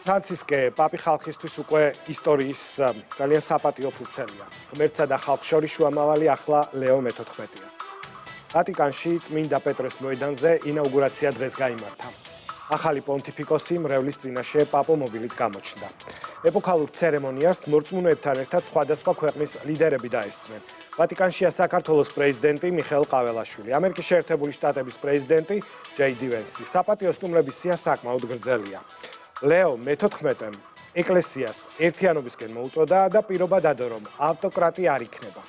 ფრანცისკე პაპი ხალხისთვის უკვე ისტორიის ძალიან საპატიო ფურცელია. ღმერთსა და ხალხს შორის შუამავალი ახლა ლეო მე-14-ია. ვატიკანში წმინდა პეტრეს მოედანზე ინაუგურაცია დღეს გაიმართა. ახალი პონტიფიკოსი მრევლის წინაშე პაპო მობილით გამოჩნდა. ეპოქალურ ცერემონიას მორწმუნეებთან ერთად სხვადასხვა ქვეყნის ლიდერები დაესწრნენ. ვატიკანშია საქართველოს პრეზიდენტი მიხეილ ყაველაშვილი, ამერიკის შეერთებული შტატების პრეზიდენტი ჯეი-დი ვენსი. საპატიო სტუმრების სია საკმაოდ გრძელია. ლეო მე-14-მ ეკლესიას ერთიანობისკენ მოუწოდა და პირობა დადო, რომ ავტოკრატი არ იქნება.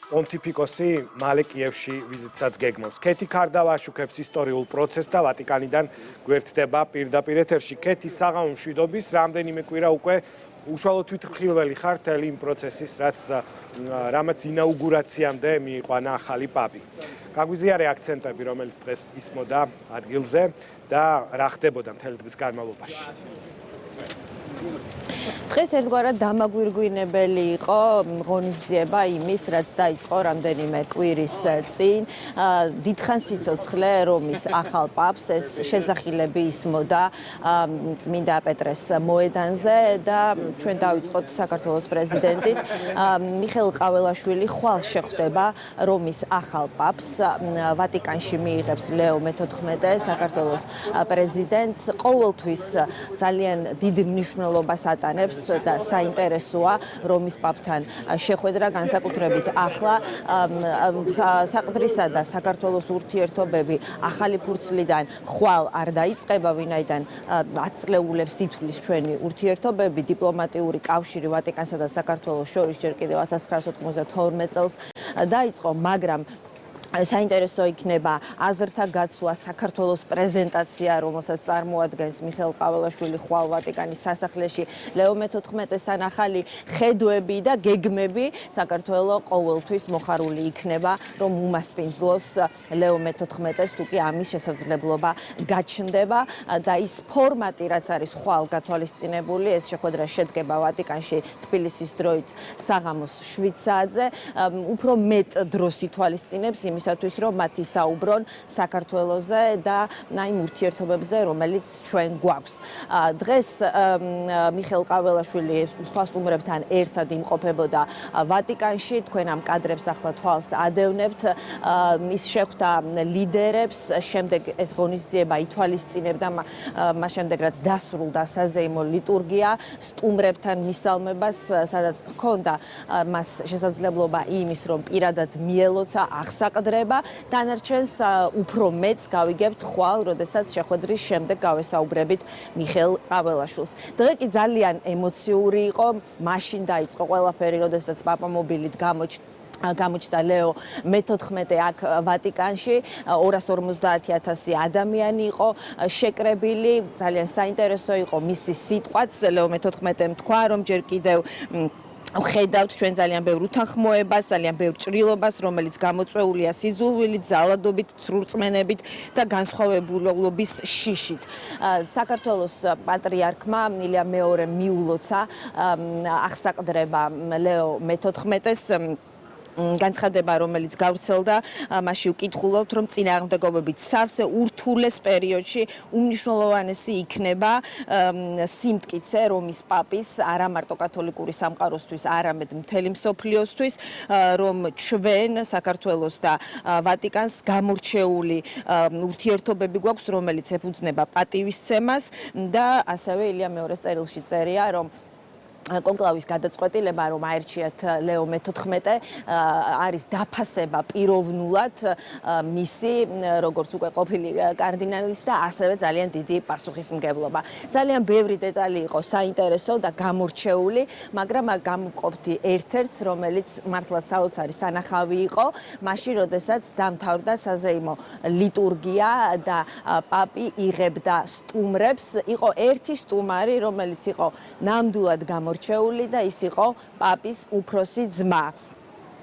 პონტიფიკოსი მალე კიევში ვიზიტსაც გეგმავს. ქეთი ქარდავა აშუქებს ისტორიულ პროცესს და ვატიკანიდან გვერდდება პირდაპირ ეთერში. ქეთი, საღამო მშვიდობის, რამდენიმე კვირა უკვე უშუალოდ თვითმხილველი ხარ მთელი იმ პროცესის, რამაც ინაუგურაციამდე მიიყვანა ახალი პაპი. გაგვიზიარე აქცენტები, რომელიც დღეს ისმოდა ადგილზე და რა ხდებოდა მთელი დღის განმავლობაში. დღეს ერთგვარად დამაგვირგვინებელი იყო ღონისძიება იმის, რაც დაიწყო რამდენიმე კვირის წინ. დიდხანს სიცოცხლე რომის ახალ პაპს ეს შეძახილები ისმოდა წმინდა პეტრეს მოედანზე და ჩვენ დავიწყოთ საქართველოს პრეზიდენტით. მიხეილ ყაველაშვილი ხვალ შეხვდება რომის ახალ პაპს. ვატიკანში მიიღებს ლეო მე-14 საქართველოს პრეზიდენტს. ყოველთვის ძალიან დიდ მნიშვნელობას ატანებს და საინტერესოა რომის პაპთან შეხვედრა, განსაკუთრებით ახლა საყდრისა და საქართველოს ურთიერთობები ახალი ფურცლიდან ხვალ არ დაიწყება, ვინაიდან 10 წლეულებს ითვლის ჩვენი ურთიერთობები. დიპლომატიური კავშირი ვატიკანსა და საქართველოს შორის ჯერ კიდევ 1992 წელს დაიწყო, მაგრამ საინტერესო იქნება აზრთა გაცვლა, საქართველოს პრეზენტაცია, რომელსაც წარმოადგენს მიხეილ ყაველაშვილი ხვალ ვატიკანის სასახლეში ლეო მე-14-თან ახალი ხედვები და გეგმები. საქართველო ყოველთვის მოხარული იქნება, რომ უმასპინძლოს ლეო მე-14-ს, თუკი ამის შესაძლებლობა გაჩნდება და ის ფორმატი, რაც არის ხვალ გათვალისწინებული, ეს შეხვედრა შედგება ვატიკანში თბილისის დროით საღამოს 7 საათზე, უფრო მეტ დროს ითვალისწინებს იმისათვის, რომ მათი საუბრონ საქართველოზე და იმ ურთიერთობებზე, რომელიც ჩვენ გვაქვს. დღეს მიხეილ ყაველაშვილი სხვა სტუმრებთან ერთად იმყოფებოდა ვატიკანში. თქვენ ამ კადრებს ახლა თვალს ადევნებთ. ის შეხვდა ლიდერებს, შემდეგ ეს ღონისძიება ითვალისწინებდა მას შემდეგ, რაც დასრულდა საზეიმო ლიტურგია, სტუმრებთან მისალმებას, სადაც ჰქონდა მას შესაძლებლობა იმის, რომ პირადად მიელოცა, აღსაყდრება. დანარჩენს უფრო მეც გავიგებთ ხვალ, როდესაც შეხვედრის შემდეგ გავესაუბრებით მიხეილ ყაველაშვილს. დღე კი ძალიან ემოციური იყო, მაშინ დაიწყო ყველაფერი, როდესაც პაპა მობილით გამოჩნდა ლეო მე-14 აქ ვატიკანში. 250,000 ადამიანი იყო შეკრებილი. ძალიან საინტერესო იყო მისი სიტყვაც. ლეო მე-14 თქვა, რომ ჯერ კიდევ ხედავთ ჩვენ ძალიან ბევრ უთანხმოებას, ძალიან ბევრ ჭრილობას, რომელიც გამოწვეულია სიძულვილით, ძალადობით, ცრურწმენებით და განსხვავებულობის შიშით. საქართველოს პატრიარქმა ილია მეორე მიულოცა აღსაყდრება ლეო მე-14-ს განცხადება, რომელიც გავრცელდა, მასში ვკითხულობთ, რომ წინააღმდეგობებით სავსე ურთულეს პერიოდში უმნიშვნელოვანესი იქნება სიმტკიცე რომის პაპის არა მარტო კათოლიკური სამყაროსთვის, არამედ მთელი მსოფლიოსთვის, რომ ჩვენ საქართველოს და ვატიკანს გამორჩეული ურთიერთობები გვაქვს, რომელიც ეფუძნება პატივისცემას და ასევე ილია მეორეს წერილში წერია, რომ კონკლავის გადაწყვეტილება, რომ აერჩიათ ლეო მე-14 არის დაფასება პიროვნულად მისი, როგორც უკვე ყოფილი კარდინალის და ასევე ძალიან დიდი პასუხისმგებლობა. ძალიან ბევრი დეტალი იყო საინტერესო და გამორჩეული, მაგრამ გამოვყოფდი ერთ-ერთს, რომელიც მართლაც საოცარი სანახავი იყო, მაშინ, როდესაც დამთავრდა საზეიმო ლიტურგია და პაპი იღებდა სტუმრებს. იყო ერთი სტუმარი, რომელიც იყო ნამდვილად გამორჩეული და ის იყო პაპის უფროსი ძმა.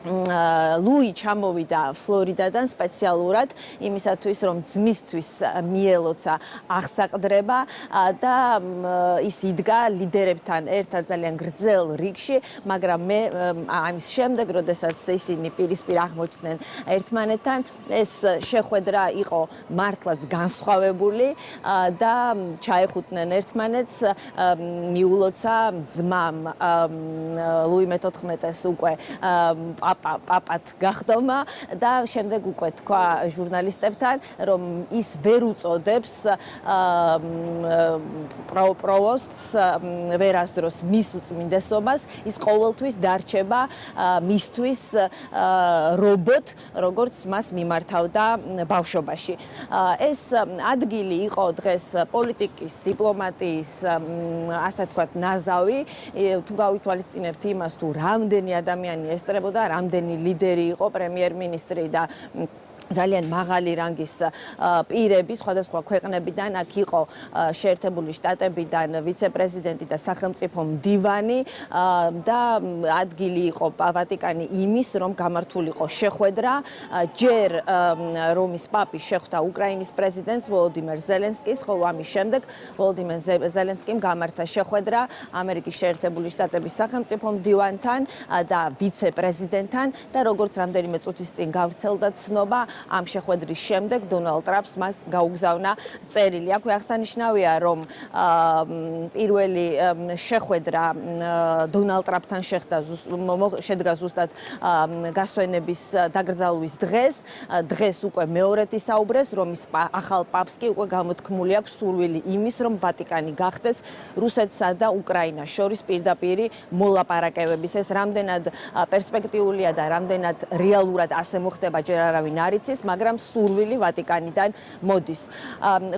ლუი ჩამოვიდა ფლორიდადან სპეციალურად იმისათვის, რომ ძმისთვის მიელოცა აღსაყდრება და ის იდგა ლიდერებთან ერთად ძალიან გრძელ რიგში, მაგრამ მე ამის შემდეგ, როდესაც ისინი პირისპირ აღმოჩნდნენ ერთმანეთთან, ეს შეხვედრა იყო მართლაც განსხვავებული და ჩაეხუტნენ ერთმანეთს, მიულოცა ძმამ ლუი მე-14-ს უკვე პაპად გახდომა და შემდეგ უკვე თქვა ჟურნალისტებთან, რომ ის ვერ უწოდებს პროვოსტს ვერასდროს მის უწმინდესობას, ის ყოველთვის დარჩება მისთვის რობოტ, როგორც მას მიმართავდა ბავშვობაში. ეს ადგილი იყო დღეს პოლიტიკის, დიპლომატიის, ასე ვთქვათ, ნაზავი, თუ გავითვალისწინებთ იმას, თუ რამდენი ადამიანი ესწრებოდა, რამდენი ლიდერი იყო, პრემიერ-მინისტრი და ძალიან მაღალი რანგის პირები სხვადასხვა ქვეყნებიდან, აქ იყო შეერთებული შტატებიდან ვიცე-პრეზიდენტი და სახელმწიფო მდივანი და ადგილი იყო ვატიკანი იმის, რომ გამართულიყო შეხვედრა, ჯერ რომის პაპი შეხვდა უკრაინის პრეზიდენტს ვოლოდიმირ ზელენსკის, ხოლო ამის შემდეგ ვოლოდიმირ ზელენსკიმ გამართა შეხვედრა ამერიკის შეერთებული შტატების სახელმწიფო მდივანთან და ვიცე-პრეზიდენტთან და როგორც რამდენიმე წუთის წინ გავრცელდა ცნობა, ამ შეხვედრის შემდეგ დონალდ ტრამპს მას გაუგზავნა წერილი. აქვე აღსანიშნავია, რომ პირველი შეხვედრა დონალდ ტრამპთან შედგა ზუსტად გასვენების დაკრძალვის დღეს. დღეს უკვე მეორედ ისაუბრეს, რომ ის ახალ პაპს კი უკვე გამოთქმული აქვს სურვილი იმის, რომ ვატიკანი გახდეს რუსეთსა და უკრაინას შორის პირდაპირი მოლაპარაკებების. ეს რამდენად პერსპექტიულია და რამდენად რეალურად ასე მოხდება, ჯერ არავინ არ იცის, მაგრამ სურვილი ვატიკანიდან მოდის.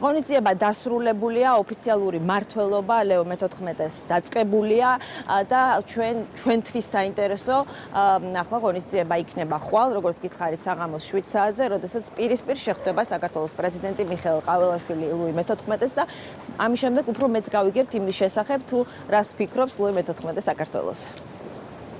ღონისძიება დასრულებულია, ოფიციალური მმართველობა ლეო მე-14-ს დაწყებულია და ჩვენთვის საინტერესო ახლა ღონისძიება იქნება ხვალ, როგორც გითხარით, საღამოს 7 საათზე, როდესაც პირისპირ შეხვდება საქართველოს პრეზიდენტი მიხეილ ყაველაშვილი ლუი მე-14-ს და ამის შემდეგ უფრო მეც გავიგებთ იმის შესახებ, თუ რას ფიქრობს ლუი მე-14 საქართველოს.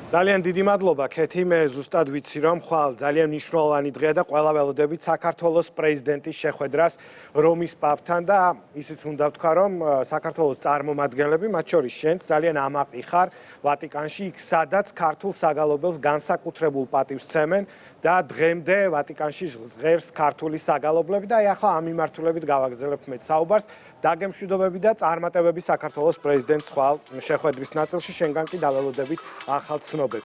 ძალიან დიდი მადლობა, ქეთი. მე ზუსტად ვიცი, რომ ხვალ ძალიან მნიშვნელოვანი დღეა და ყველა ველოდებით საქართველოს პრეზიდენტის შეხვედრას რომის პაპთან და ისიც უნდა ვთქვა, რომ საქართველოს წარმომადგენლები, მათ შორის შენც ძალიან ამაყი ხარ ვატიკანში, იქ სადაც ქართულ საგალობელს განსაკუთრებულ პატივს სცემენ და დღემდე ვატიკანში ჟღერს ქართული საგალობლები და ახლა ამ მიმართულებით გავაგრძელებთ მე საუბარს. დაგემშვიდობები და წარმატებები საქართველოს პრეზიდენტს ხვალ შეხვედრის ნაწილში, შენგან კი დაველოდებით ახალ ცნობებს.